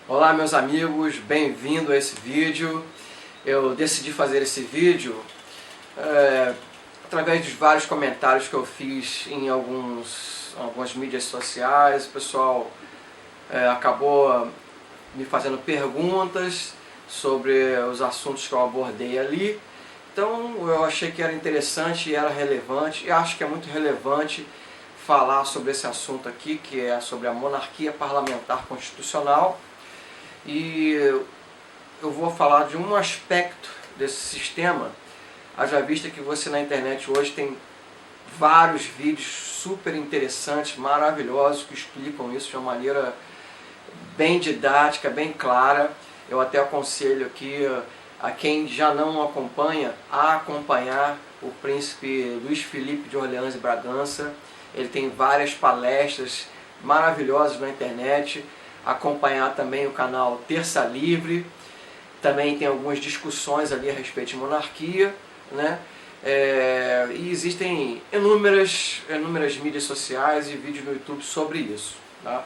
Olá meus amigos, bem-vindo a esse vídeo. Eu decidi fazer esse vídeo através dos vários comentários que eu fiz em algumas mídias sociais. O pessoal acabou me fazendo perguntas sobre os assuntos que eu abordei ali. Então eu achei que era interessante e era relevante, e acho que é muito relevante falar sobre esse assunto aqui, que é sobre a monarquia parlamentar constitucional. E eu vou falar de um aspecto desse sistema, haja vista que você na internet hoje tem vários vídeos super interessantes, maravilhosos, que explicam isso de uma maneira bem didática, bem clara. Eu até aconselho aqui a quem já não acompanha, a acompanhar o príncipe Luís Felipe de Orleans e Bragança. Ele tem várias palestras maravilhosas na internet. Acompanhar também o canal Terça Livre, também tem algumas discussões ali a respeito de monarquia, né? E existem inúmeras mídias sociais e vídeos no YouTube sobre isso, tá?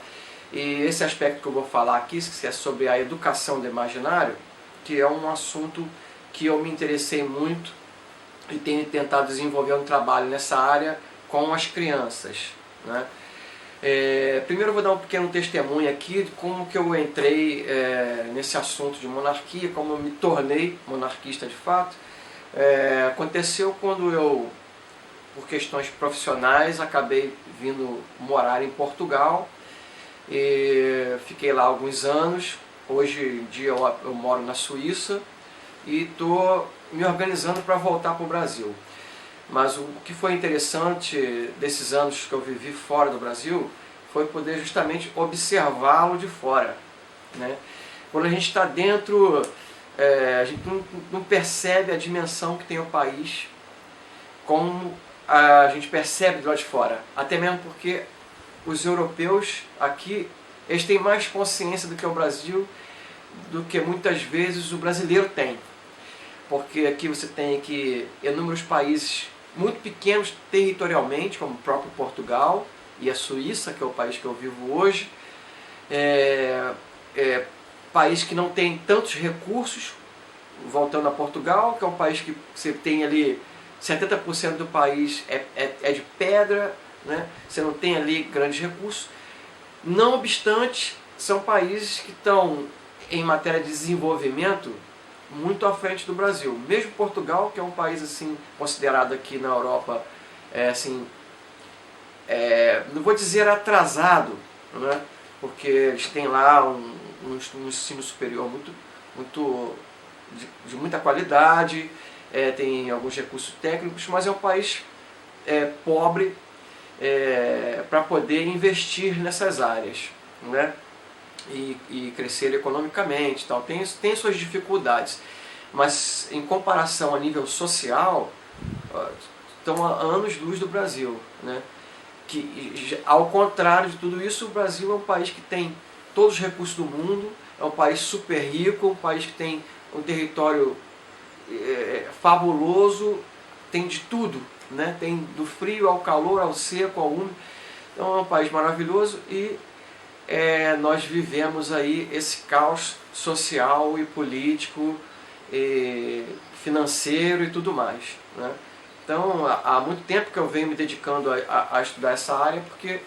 E esse aspecto que eu vou falar aqui, que é sobre a educação do imaginário, que é um assunto que eu me interessei muito e tenho tentado desenvolver um trabalho nessa área com as crianças, né? Primeiro eu vou dar um pequeno testemunho aqui de como que eu entrei nesse assunto de monarquia, como eu me tornei monarquista de fato. Aconteceu quando eu, por questões profissionais, acabei vindo morar em Portugal e fiquei lá alguns anos. Hoje em dia eu moro na Suíça e estou me organizando para voltar para o Brasil. Mas o que foi interessante desses anos que eu vivi fora do Brasil foi poder justamente observá-lo de fora, né? Quando a gente está dentro, a gente não percebe a dimensão que tem o país, como a gente percebe do lado de fora. Até mesmo porque os europeus aqui, eles têm mais consciência do que o Brasil, do que muitas vezes o brasileiro tem. Porque aqui você tem aqui inúmeros países muito pequenos territorialmente, como o próprio Portugal e a Suíça, que é o país que eu vivo hoje. País que não tem tantos recursos, voltando a Portugal, que é um país que você tem ali 70% do país é de pedra, né? Você não tem ali grandes recursos. Não obstante, são países que estão em matéria de desenvolvimento muito à frente do Brasil. Mesmo Portugal, que é um país assim considerado aqui na Europa, não vou dizer atrasado, né? Porque eles têm lá um ensino superior de muita qualidade, tem alguns recursos técnicos, mas é um país pobre para poder investir nessas áreas, né? E crescer economicamente, tal. Tem suas dificuldades, mas em comparação a nível social, estão a anos-luz do Brasil, né? Que, ao contrário de tudo isso, o Brasil é um país que tem todos os recursos do mundo, é um país super rico, um país que tem um território fabuloso, tem de tudo, né? Tem do frio ao calor, ao seco, ao úmido. Então é um país maravilhoso e nós vivemos aí esse caos social e político, financeiro e tudo mais, né? Então há muito tempo que eu venho me dedicando a estudar essa área, porque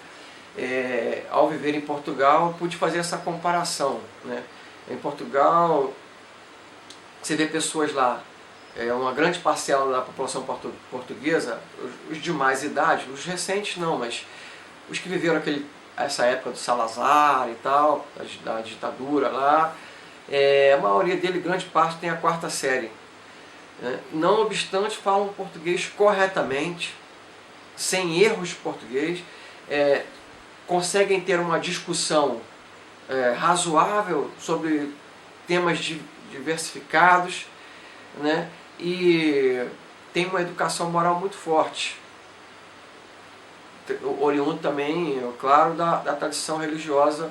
ao viver em Portugal eu pude fazer essa comparação, né? Em Portugal você vê pessoas lá, uma grande parcela da população portuguesa, os de mais idade, os recentes não, mas os que viveram essa época do Salazar e tal, da ditadura lá, a maioria dele, grande parte, tem a 4ª série. Né? Não obstante, falam português corretamente, sem erros de português, conseguem ter uma discussão razoável sobre temas diversificados, né? E tem uma educação moral muito forte, oriundo também, claro, da tradição religiosa,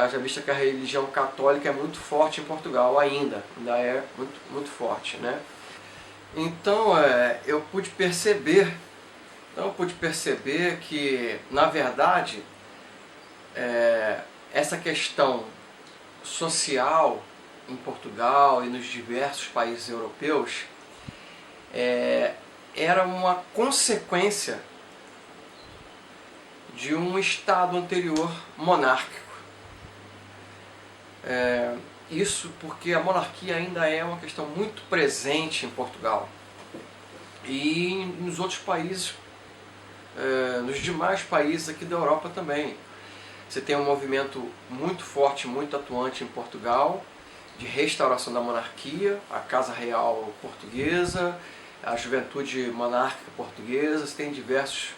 haja vista que a religião católica é muito forte em Portugal ainda é muito forte, né? Então eu pude perceber que, na verdade, essa questão social em Portugal e nos diversos países europeus era uma consequência de um estado anterior monárquico. Isso porque a monarquia ainda é uma questão muito presente em Portugal e nos outros países, nos demais países aqui da Europa também. Você tem um movimento muito forte, muito atuante em Portugal, de restauração da monarquia, a Casa Real Portuguesa, a Juventude Monárquica Portuguesa, você tem diversos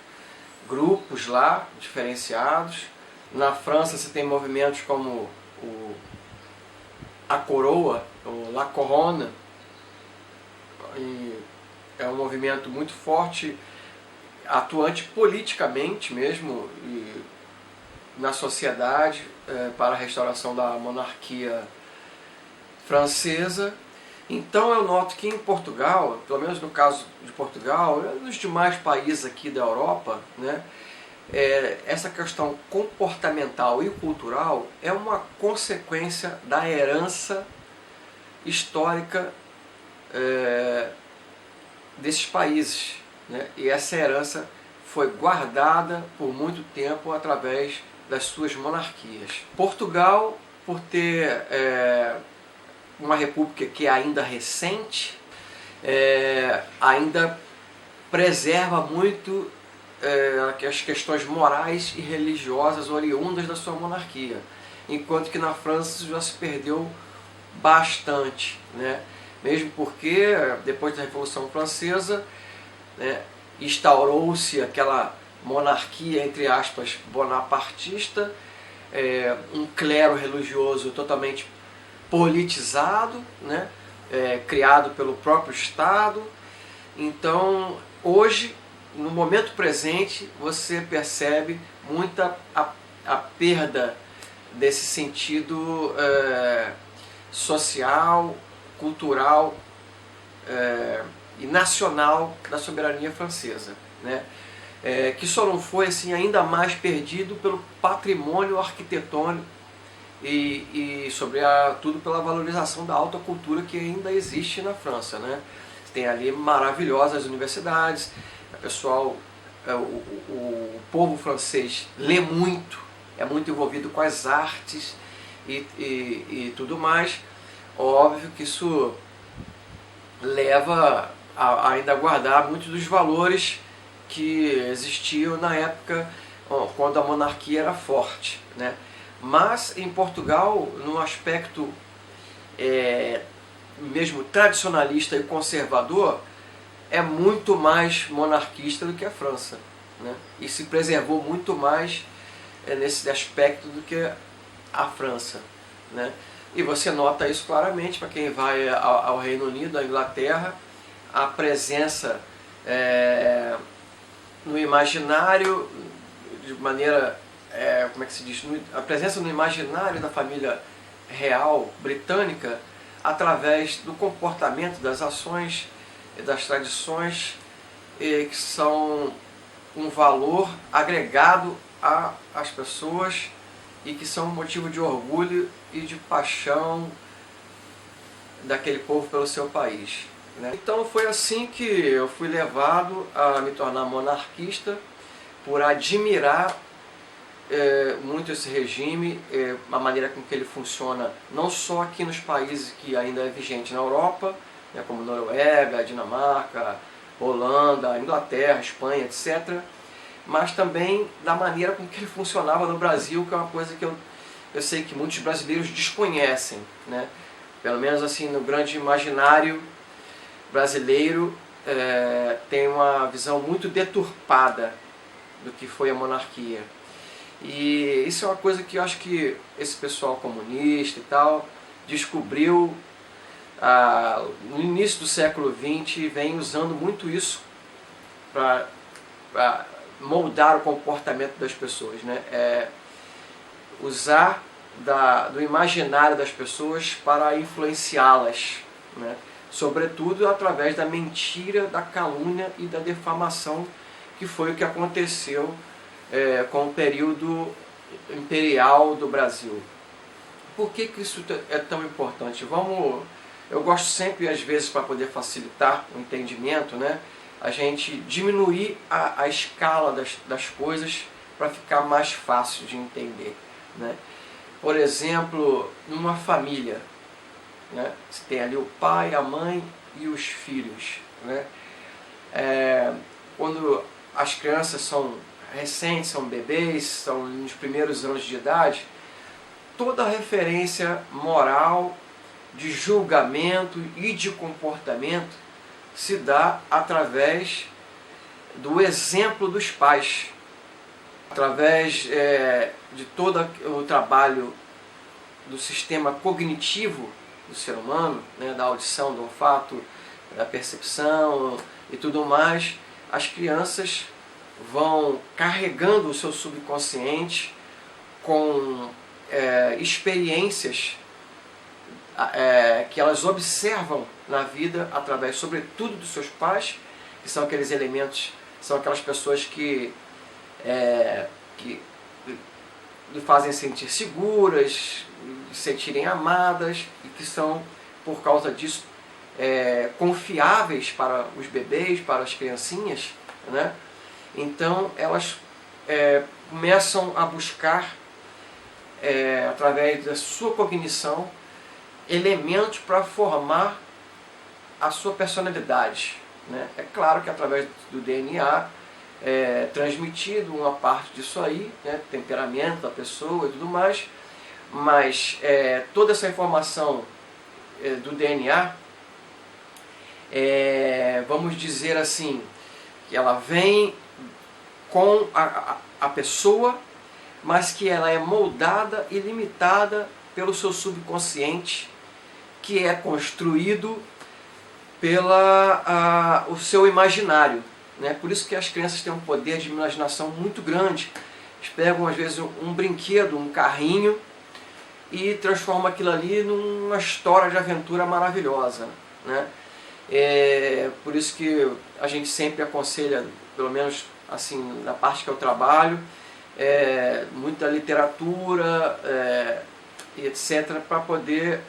grupos lá, diferenciados. Na França você tem movimentos como a Coroa, o La Couronne, e é um movimento muito forte, atuante politicamente mesmo, e na sociedade, para a restauração da monarquia francesa. Então eu noto que em Portugal, pelo menos no caso de Portugal, nos demais países aqui da Europa, né, essa questão comportamental e cultural é uma consequência da herança histórica desses países, né? E essa herança foi guardada por muito tempo através das suas monarquias. Portugal, por ter uma república que é ainda recente, ainda preserva muito as questões morais e religiosas oriundas da sua monarquia, enquanto que na França já se perdeu bastante, né? Mesmo porque depois da Revolução Francesa, né, instaurou-se aquela monarquia, entre aspas, bonapartista, um clero religioso totalmente politizado, né, criado pelo próprio Estado. Então, hoje, no momento presente, você percebe muita a perda desse sentido social, cultural e nacional da soberania francesa, né? Que só não foi assim ainda mais perdido pelo patrimônio arquitetônico e sobretudo pela valorização da alta cultura que ainda existe na França, né? Tem ali maravilhosas universidades, o povo francês lê muito, é muito envolvido com as artes e tudo mais. Óbvio que isso leva a ainda guardar muitos dos valores que existiam na época quando a monarquia era forte, né? Mas em Portugal, no aspecto mesmo tradicionalista e conservador, é muito mais monarquista do que a França, né? E se preservou muito mais nesse aspecto do que a França, né? E você nota isso claramente para quem vai ao Reino Unido, à Inglaterra, a presença no imaginário, de maneira, como é que se diz, a presença no imaginário da família real britânica através do comportamento, das ações e das tradições que são um valor agregado às pessoas e que são um motivo de orgulho e de paixão daquele povo pelo seu país, né? Então foi assim que eu fui levado a me tornar monarquista, por admirar muito esse regime, a maneira com que ele funciona, não só aqui nos países que ainda é vigente na Europa, né, como Noruega, Dinamarca, Holanda, Inglaterra, Espanha, etc., mas também da maneira com que ele funcionava no Brasil, que é uma coisa que eu sei que muitos brasileiros desconhecem, né? Pelo menos assim no grande imaginário brasileiro tem uma visão muito deturpada do que foi a monarquia. E isso é uma coisa que eu acho que esse pessoal comunista e tal descobriu no início do século XX e vem usando muito isso para moldar o comportamento das pessoas, né? Usar do imaginário das pessoas para influenciá-las, né? Sobretudo através da mentira, da calúnia e da defamação, que foi o que aconteceu com o período imperial do Brasil. por que isso é tão importante? Eu gosto sempre, às vezes, para poder facilitar o entendimento, né, a gente diminuir a escala das coisas para ficar mais fácil de entender, né? Por exemplo, numa família, né, você tem ali o pai, a mãe e os filhos, né? Quando as crianças são recentes, são bebês, são nos primeiros anos de idade, toda referência moral, de julgamento e de comportamento se dá através do exemplo dos pais, através de todo o trabalho do sistema cognitivo do ser humano, né, da audição, do olfato, da percepção e tudo mais. As crianças vão carregando o seu subconsciente com experiências que elas observam na vida através, sobretudo, dos seus pais, que são aqueles elementos, são aquelas pessoas que lhe fazem sentir seguras, sentirem amadas e que são, por causa disso, confiáveis para os bebês, para as criancinhas, né? Então elas começam a buscar, através da sua cognição, elementos para formar a sua personalidade, né? É claro que através do DNA é transmitido uma parte disso aí, né? Temperamento da pessoa e tudo mais, mas toda essa informação do DNA, vamos dizer assim, que ela vem com a pessoa, mas que ela é moldada e limitada pelo seu subconsciente, que é construído o seu imaginário, né? Por isso que as crianças têm um poder de imaginação muito grande. Eles pegam, às vezes, um brinquedo, um carrinho, e transformam aquilo ali numa história de aventura maravilhosa, né? Por isso que a gente sempre aconselha, pelo menos assim, na parte que eu trabalho, muita literatura, e etc., para poder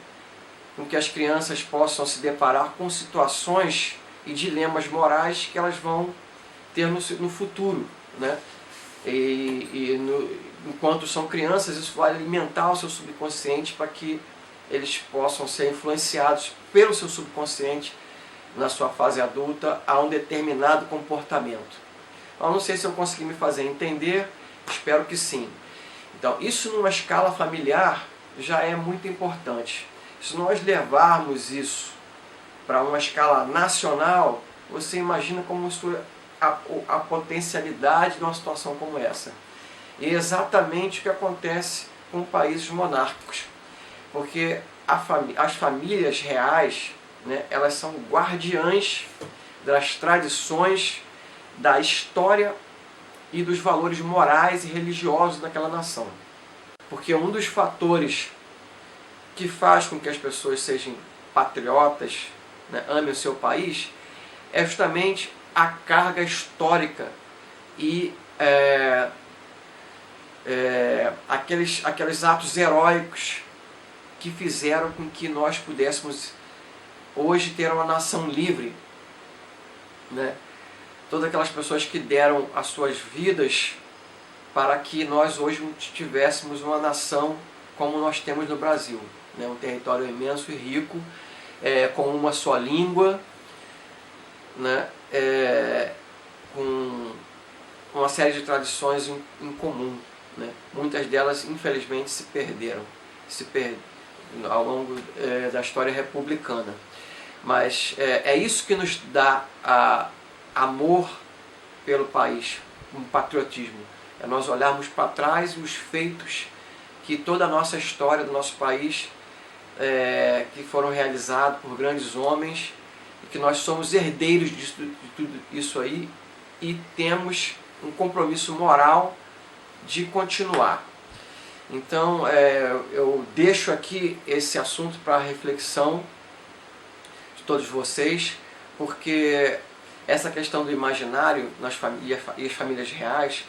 com que as crianças possam se deparar com situações e dilemas morais que elas vão ter no futuro, né? Enquanto são crianças, isso vai alimentar o seu subconsciente para que eles possam ser influenciados pelo seu subconsciente na sua fase adulta a um determinado comportamento. Eu não sei se eu consegui me fazer entender, espero que sim. Então, isso numa escala familiar já é muito importante. Se nós levarmos isso para uma escala nacional, você imagina como a potencialidade de uma situação como essa. E é exatamente o que acontece com países monárquicos. Porque as famílias reais, né, elas são guardiãs das tradições, da história e dos valores morais e religiosos daquela nação. Porque um dos fatores que faz com que as pessoas sejam patriotas, né, amem o seu país, é justamente a carga histórica e aqueles atos heróicos que fizeram com que nós pudéssemos hoje ter uma nação livre, né? Todas aquelas pessoas que deram as suas vidas para que nós hoje tivéssemos uma nação como nós temos no Brasil, né? Um território imenso e rico, com uma só língua, né? Com uma série de tradições em comum, né? Muitas delas, infelizmente, se perderam ao longo da história republicana. Mas é isso que nos dá amor pelo país, um patriotismo. É nós olharmos para trás os feitos que toda a nossa história do nosso país, que foram realizados por grandes homens, e que nós somos herdeiros de tudo isso aí, e temos um compromisso moral de continuar. Então, eu deixo aqui esse assunto para reflexão de todos vocês, porque essa questão do imaginário e as famílias reais,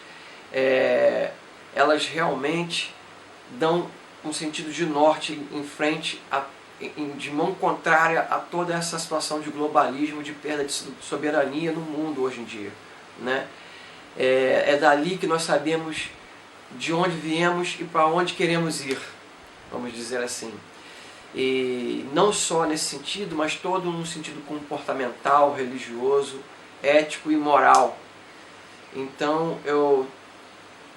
elas realmente dão um sentido de norte em frente, de mão contrária a toda essa situação de globalismo, de perda de soberania no mundo hoje em dia, né? É dali que nós sabemos de onde viemos e para onde queremos ir, vamos dizer assim. E não só nesse sentido, mas todo no sentido comportamental, religioso, ético e moral. Então eu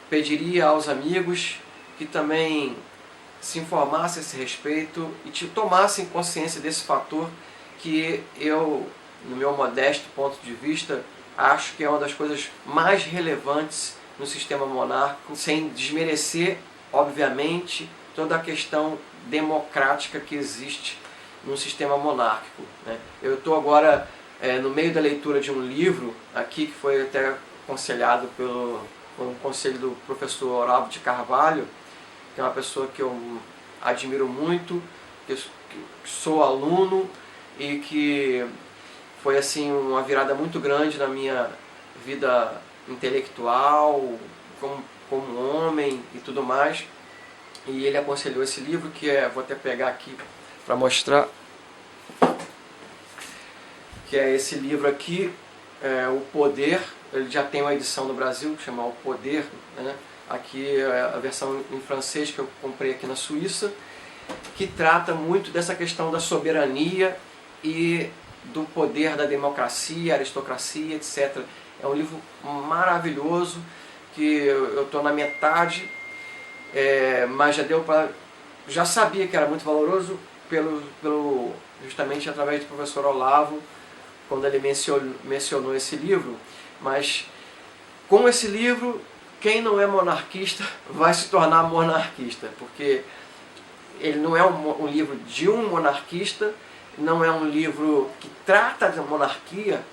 pediria aos amigos que também se informassem a esse respeito e tomassem consciência desse fator que eu, no meu modesto ponto de vista, acho que é uma das coisas mais relevantes no sistema monárquico, sem desmerecer, obviamente, toda a questão democrática que existe no sistema monárquico, né? Eu estou agora no meio da leitura de um livro aqui que foi até aconselhado pelo conselho do professor Olavo de Carvalho, que é uma pessoa que eu admiro muito, que sou aluno e que foi assim uma virada muito grande na minha vida intelectual, como homem e tudo mais. E ele aconselhou esse livro, que vou até pegar aqui para mostrar, que é esse livro aqui, O Poder. Ele já tem uma edição no Brasil, que chama O Poder, né? Aqui é a versão em francês que eu comprei aqui na Suíça, que trata muito dessa questão da soberania e do poder da democracia, aristocracia, etc. É um livro maravilhoso, que eu estou na metade, mas já sabia que era muito valoroso justamente através do professor Olavo, quando ele mencionou esse livro. Mas com esse livro, quem não é monarquista vai se tornar monarquista, porque ele não é um livro de um monarquista, não é um livro que trata da monarquia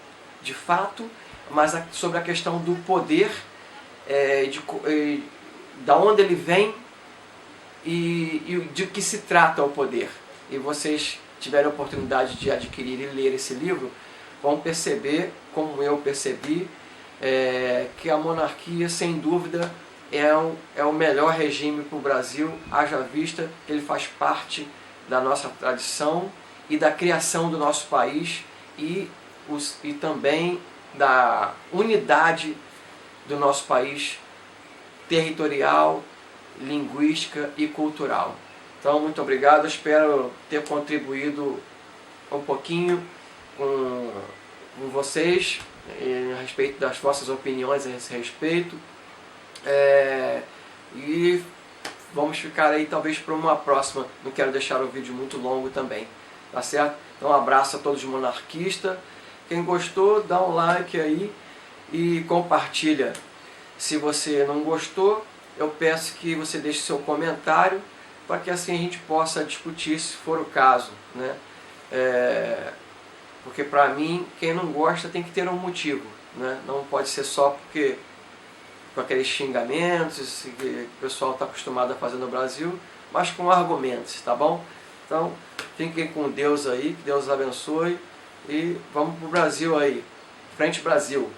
de fato, mas sobre a questão do poder, da onde ele vem e de que se trata o poder. E vocês tiverem a oportunidade de adquirir e ler esse livro, vão perceber, como eu percebi, que a monarquia, sem dúvida, é o melhor regime para o Brasil, haja vista que ele faz parte da nossa tradição e da criação do nosso país e também da unidade do nosso país territorial, linguística e cultural. Então, muito obrigado, espero ter contribuído um pouquinho com vocês a respeito das vossas opiniões a esse respeito, e vamos ficar aí talvez para uma próxima. Não quero deixar o vídeo muito longo também, tá certo? Então um abraço a todos os monarquistas. Quem gostou, dá um like aí e compartilha. Se você não gostou, eu peço que você deixe seu comentário para que assim a gente possa discutir, se for o caso, né? Porque para mim, quem não gosta tem que ter um motivo, né? Não pode ser só porque com aqueles xingamentos que o pessoal está acostumado a fazer no Brasil, mas com argumentos, tá bom? Então, fiquem com Deus aí, que Deus abençoe e vamos pro Brasil aí. Frente Brasil!